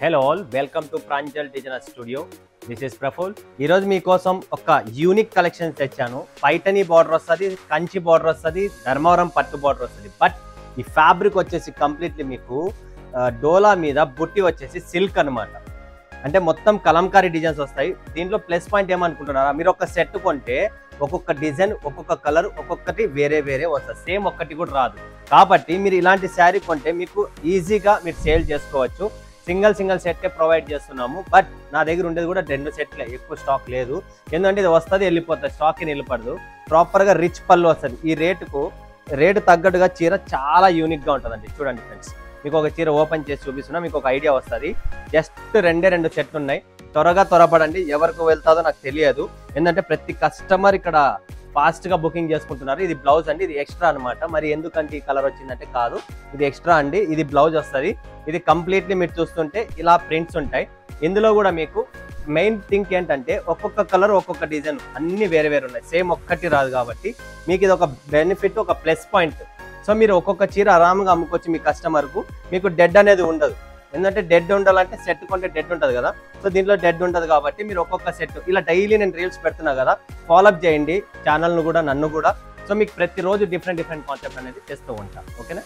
Hello all, welcome to Pranjal designer studio. This is Praful. ఈరోజు మీకోసం ఒక యూనిక్ కలెక్షన్ తెచ్చాను. పైటనీ బార్డర్ వస్తుంది, కంచి బార్డర్ వస్తుంది, ధర్మవరం పట్టు బార్డర్ వస్తుంది. బట్ ఈ ఫ్యాబ్రిక్ వచ్చేసి కంప్లీట్లీ మీకు డోలా మీద బుట్టి వచ్చేసి సిల్క్ అనమాట. అంటే మొత్తం కలంకారీ డిజైన్స్ వస్తాయి. దీంట్లో ప్లస్ పాయింట్ ఏమనుకుంటున్నారా, మీరు ఒక సెట్ కొంటే ఒక్కొక్క డిజైన్, ఒక్కొక్క కలర్, ఒక్కొక్కటి వేరే వేరే వస్తుంది. సేమ్ ఒక్కటి కూడా రాదు. కాబట్టి మీరు ఇలాంటి శారీ కొంటే మీకు ఈజీగా మీరు సేల్ చేసుకోవచ్చు. సింగిల్ సెట్టే ప్రొవైడ్ చేస్తున్నాము. బట్ నా దగ్గర ఉండేది కూడా 2 సెట్లే, ఎక్కువ స్టాక్ లేదు. ఎందుకంటే ఇది వస్తుంది వెళ్ళిపోతుంది, స్టాక్ నిలబడదు. ప్రాపర్గా రిచ్ పళ్ళు వస్తుంది. ఈ రేటు తగ్గట్టుగా చీర చాలా యూనిక్గా ఉంటుందండి. చూడండి ఫ్రెండ్స్, మీకు ఒక చీర ఓపెన్ చేసి చూపిస్తున్నా, మీకు ఒక ఐడియా వస్తుంది. జస్ట్ 2 సెట్లు ఉన్నాయి. త్వరపడండి, ఎవరికి వెళ్తాదో నాకు తెలియదు. ఎందుకంటే ప్రతి కస్టమర్ ఇక్కడ ఫాస్ట్గా బుకింగ్ చేసుకుంటున్నారు. ఇది బ్లౌజ్ అండి, ఇది ఎక్స్ట్రా అనమాట. మరి ఎందుకంటే ఈ కలర్ వచ్చిందంటే కాదు, ఇది ఎక్స్ట్రా అండి. ఇది బ్లౌజ్ వస్తుంది. ఇది కంప్లీట్లీ మీరు చూస్తుంటే ఇలా ప్రింట్స్ ఉంటాయి. ఇందులో కూడా మీకు మెయిన్ థింగ్ ఏంటంటే ఒక్కొక్క కలర్, ఒక్కొక్క డిజైన్ అన్ని వేరే ఉన్నాయి. సేమ్ ఒక్కటి రాదు. కాబట్టి మీకు ఇది ఒక బెనిఫిట్, ఒక ప్లస్ పాయింట్. సో మీరు ఒక్కొక్క చీర ఆరాముగా అమ్ముకోవచ్చు. మీ కస్టమర్కు మీకు డెడ్ అనేది ఉండదు. ఎందుకంటే డెడ్ ఉండాలంటే సెట్ కొంటే డెడ్ ఉంటుంది కదా. సో దీంట్లో డెడ్ ఉంటుంది కాబట్టి మీరు ఒక్కొక్క సెట్ ఇలా డైలీ నేను రీల్స్ పెడుతున్నా కదా, ఫాలోఅప్ చేయండి ఛానల్ను కూడా, నన్ను కూడా. సో మీకు ప్రతిరోజు డిఫరెంట్ కాన్సెప్ట్ అనేది చేస్తూ ఉంటాను. ఓకేనా?